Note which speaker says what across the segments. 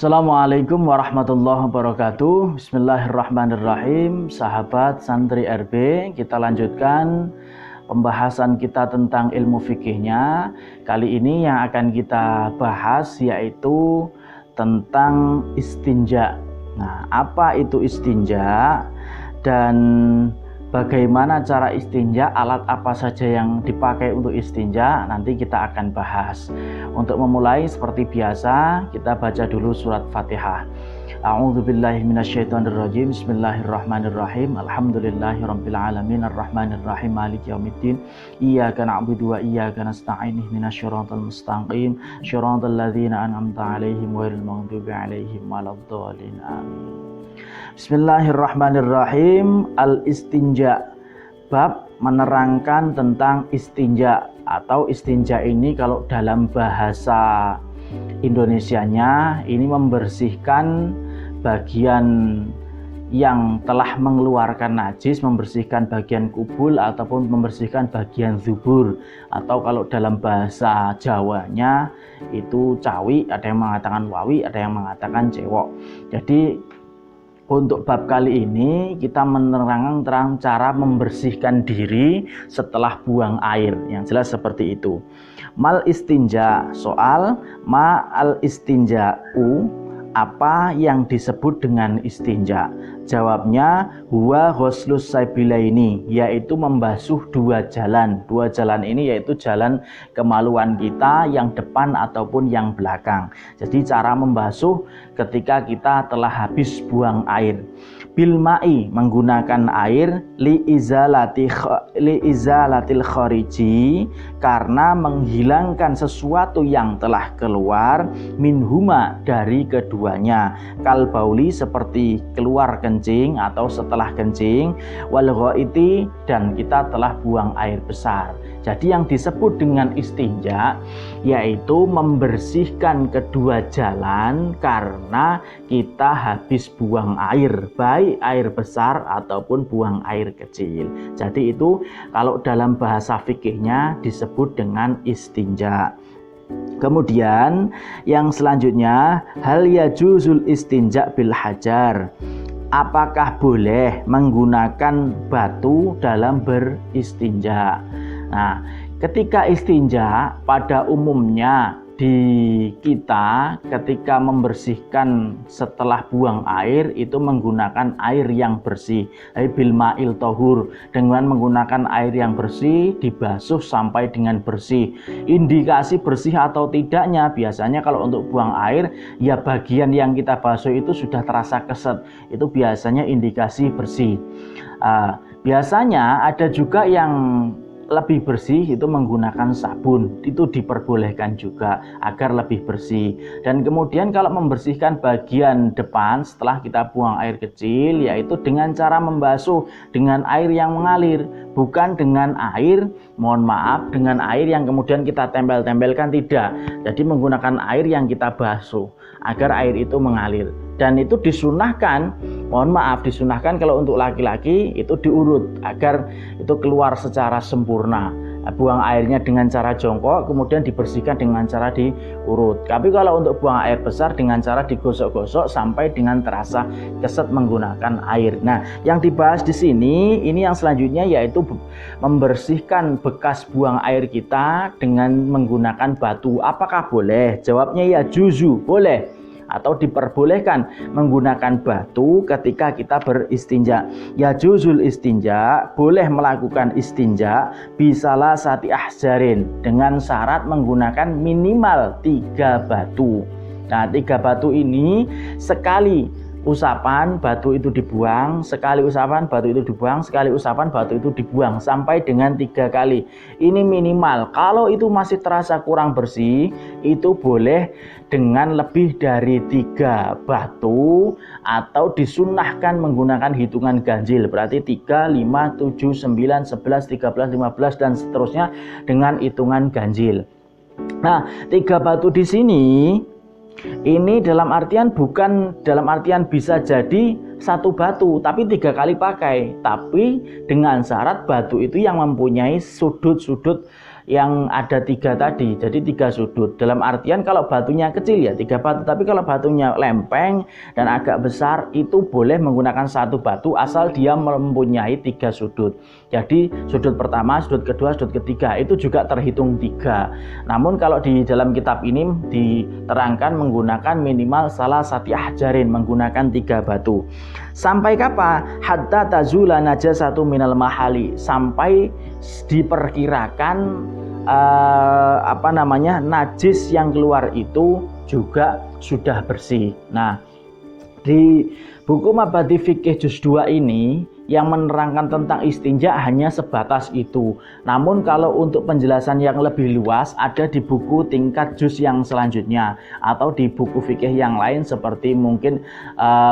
Speaker 1: Assalamualaikum warahmatullahi wabarakatuh. Bismillahirrahmanirrahim. Sahabat santri RB, kita lanjutkan pembahasan kita tentang ilmu fikihnya. Kali ini yang akan kita bahas yaitu tentang istinja. Nah, apa itu istinja dan bagaimana cara istinja, alat apa saja yang dipakai untuk istinja, nanti kita akan bahas. Untuk memulai seperti biasa, kita baca dulu surat Fatihah. A'udzubillahi minasyaitonirrajim. Bismillahirrahmanirrahim. Alhamdulillahirabbil alamin arrahmanirrahim maliki yaumiddin. Iyyaka na'budu wa iyyaka nasta'in ihdinas siratal mustaqim. Shiratal ladzina an'amta 'alaihim ghairil maghdubi 'alaihim waladdallin. Amin. Bismillahirrahmanirrahim. Al-istinja, bab menerangkan tentang istinja atau istinja ini kalau dalam bahasa Indonesianya ini membersihkan bagian yang telah mengeluarkan najis, membersihkan bagian kubul ataupun membersihkan bagian zubur, atau kalau dalam bahasa Jawanya itu cawi, ada yang mengatakan wawi, ada yang mengatakan cewok. Jadi untuk bab kali ini kita menerangkan tentang cara membersihkan diri setelah buang air, yang jelas seperti itu. Mal istinja, soal ma al istinja'u, apa yang disebut dengan istinja? Jawabnya huwa ghuslus sabilaini, yaitu membasuh dua jalan. Dua jalan ini yaitu jalan kemaluan kita yang depan ataupun yang belakang. Jadi cara membasuh ketika kita telah habis buang air. Bil ma'i, menggunakan air, li izalatil khariji, karena menghilangkan sesuatu yang telah keluar, minhuma, dari keduanya, kal bauli, seperti keluar kencing atau setelah kencing, wal ghaiti, dan kita telah buang air besar. Jadi yang disebut dengan istinja yaitu membersihkan kedua jalan karena kita habis buang air, baik air besar ataupun buang air kecil. Jadi itu kalau dalam bahasa fikihnya disebut dengan istinja. Kemudian yang selanjutnya, hal yajuzul istinja bil hajar, apakah boleh menggunakan batu dalam beristinja? Nah, ketika istinja pada umumnya di kita ketika membersihkan setelah buang air itu menggunakan air yang bersih, bil ma'il tahur, dengan menggunakan air yang bersih dibasuh sampai dengan bersih. Indikasi bersih atau tidaknya biasanya kalau untuk buang air ya bagian yang kita basuh itu sudah terasa keset, itu biasanya indikasi bersih. Biasanya ada juga yang lebih bersih itu menggunakan sabun, itu diperbolehkan juga agar lebih bersih. Dan kemudian kalau membersihkan bagian depan setelah kita buang air kecil yaitu dengan cara membasuh dengan air yang mengalir, bukan dengan air, mohon maaf, dengan air yang kemudian kita tempel-tempelkan, tidak. Jadi menggunakan air yang kita basuh agar air itu mengalir. Dan itu disunahkan, mohon maaf, disunahkan kalau untuk laki-laki itu diurut agar itu keluar secara sempurna. Buang airnya dengan cara jongkok, kemudian dibersihkan dengan cara diurut. Tapi kalau untuk buang air besar dengan cara digosok-gosok sampai dengan terasa keset menggunakan air. Nah, yang dibahas di sini ini yang selanjutnya yaitu membersihkan bekas buang air kita dengan menggunakan batu. Apakah boleh? Jawabnya ya juzu, boleh atau diperbolehkan menggunakan batu ketika kita beristinja. Ya juzul istinja, boleh melakukan istinja bisalah sati ahjarin, dengan syarat menggunakan minimal 3 batu. Nah, 3 batu ini sekali usapan batu itu dibuang, sekali usapan batu itu dibuang, sekali usapan batu itu dibuang sampai dengan 3 kali. Ini minimal. Kalau itu masih terasa kurang bersih, itu boleh dengan lebih dari 3 batu atau disunahkan menggunakan hitungan ganjil. Berarti 3, 5, 7, 9, 11, 13, 15 dan seterusnya dengan hitungan ganjil. Nah, 3 batu di sini ini dalam artian bukan dalam artian bisa jadi 1 batu tapi 3 kali pakai, tapi dengan syarat batu itu yang mempunyai sudut-sudut yang ada 3 tadi, jadi 3 sudut. Dalam artian kalau batunya kecil ya 3 batu, tapi kalau batunya lempeng dan agak besar itu boleh menggunakan 1 batu asal dia mempunyai 3 sudut. Jadi sudut pertama, sudut kedua, sudut ketiga itu juga terhitung 3. Namun kalau di dalam kitab ini diterangkan menggunakan minimal salah satu ahjarin, menggunakan 3 batu. Sampai kapan? Hatta tazula najasatu minal mahali, sampai diperkirakan najis yang keluar itu juga sudah bersih. Nah, di buku Mabadi Fikih Juz 2 ini yang menerangkan tentang istinja hanya sebatas itu. Namun kalau untuk penjelasan yang lebih luas ada di buku tingkat juz yang selanjutnya atau di buku fikih yang lain seperti mungkin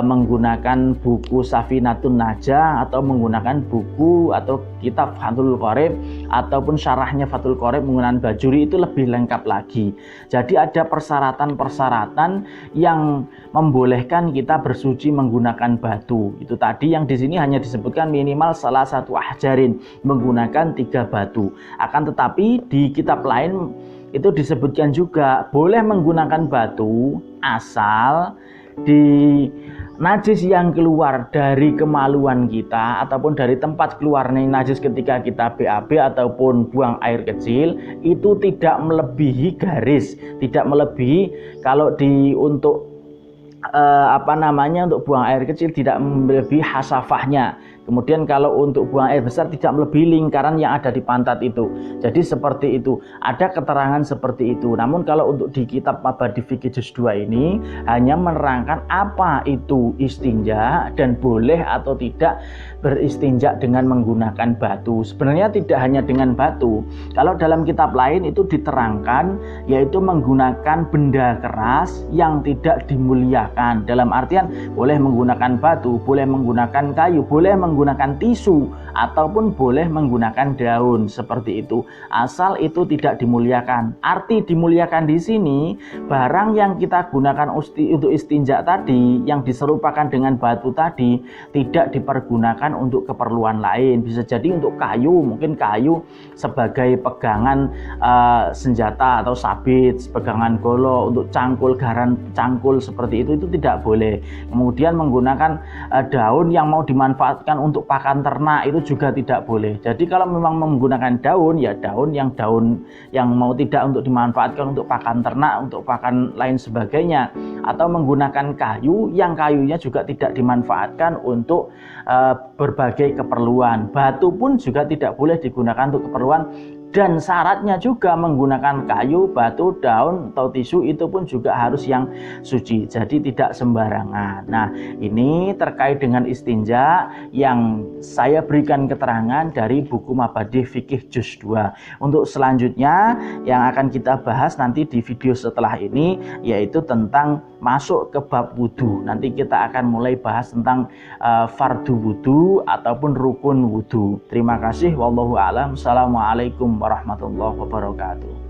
Speaker 1: menggunakan buku Safinatun Najah atau menggunakan buku atau kitab Fathul Qorib ataupun syarahnya Fathul Qorib menggunakan Bajuri, itu lebih lengkap lagi. Jadi ada persyaratan-persyaratan yang membolehkan kita bersuci menggunakan batu. Itu tadi yang di sini hanya disebut minimal salah satu ahjarin, menggunakan 3 batu. Akan tetapi di kitab lain itu disebutkan juga boleh menggunakan batu asal di najis yang keluar dari kemaluan kita ataupun dari tempat keluarnya najis ketika kita BAB ataupun buang air kecil itu tidak melebihi garis, tidak melebihi kalau untuk untuk buang air kecil tidak melebihi hasafahnya. Kemudian kalau untuk buang air besar tidak melebihi lingkaran yang ada di pantat itu. Jadi seperti itu. Ada keterangan seperti itu. Namun kalau untuk di kitab Mabadi Fikih Juz 2 ini hanya menerangkan apa itu istinja dan boleh atau tidak beristinja dengan menggunakan batu. Sebenarnya tidak hanya dengan batu. Kalau dalam kitab lain itu diterangkan yaitu menggunakan benda keras yang tidak dimuliakan. Dalam artian boleh menggunakan batu, boleh menggunakan kayu, boleh menggunakan tisu ataupun boleh menggunakan daun seperti itu, asal itu tidak dimuliakan. Arti dimuliakan di sini barang yang kita gunakan untuk istinja tadi yang diserupakan dengan batu tadi tidak dipergunakan untuk keperluan lain. Bisa jadi untuk kayu, mungkin kayu sebagai pegangan senjata atau sabit, pegangan golok, untuk cangkul, garan cangkul seperti itu tidak boleh. Kemudian menggunakan daun yang mau dimanfaatkan untuk pakan ternak itu juga tidak boleh. Jadi kalau memang menggunakan daun, ya daun yang mau tidak untuk dimanfaatkan untuk pakan ternak, untuk pakan lain sebagainya, atau menggunakan kayu yang kayunya juga tidak dimanfaatkan untuk berbagai keperluan. Batu pun juga tidak boleh digunakan untuk keperluan. Dan syaratnya juga menggunakan kayu, batu, daun, atau tisu itu pun juga harus yang suci. Jadi tidak sembarangan. Nah, ini terkait dengan istinja yang saya berikan keterangan dari buku Mabadi Fikih Juz 2. Untuk selanjutnya yang akan kita bahas nanti di video setelah ini yaitu tentang masuk ke bab wudhu. Nanti kita akan mulai bahas tentang fardu wudhu ataupun rukun wudhu. Terima kasih. Wallahu a'lam. Assalamualaikum warahmatullahi wabarakatuh.